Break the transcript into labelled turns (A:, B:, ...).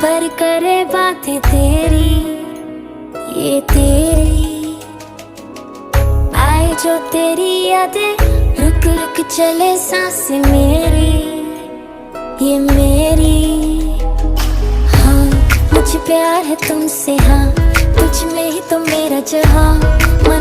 A: पर करे बातें तेरी, ये तेरी। आए जो तेरी यादें, रुक रुक चले सांसें मेरी, ये मेरी। हाँ मुझे प्यार है तुमसे, हाँ तुझ में ही तो मेरा जहाँ।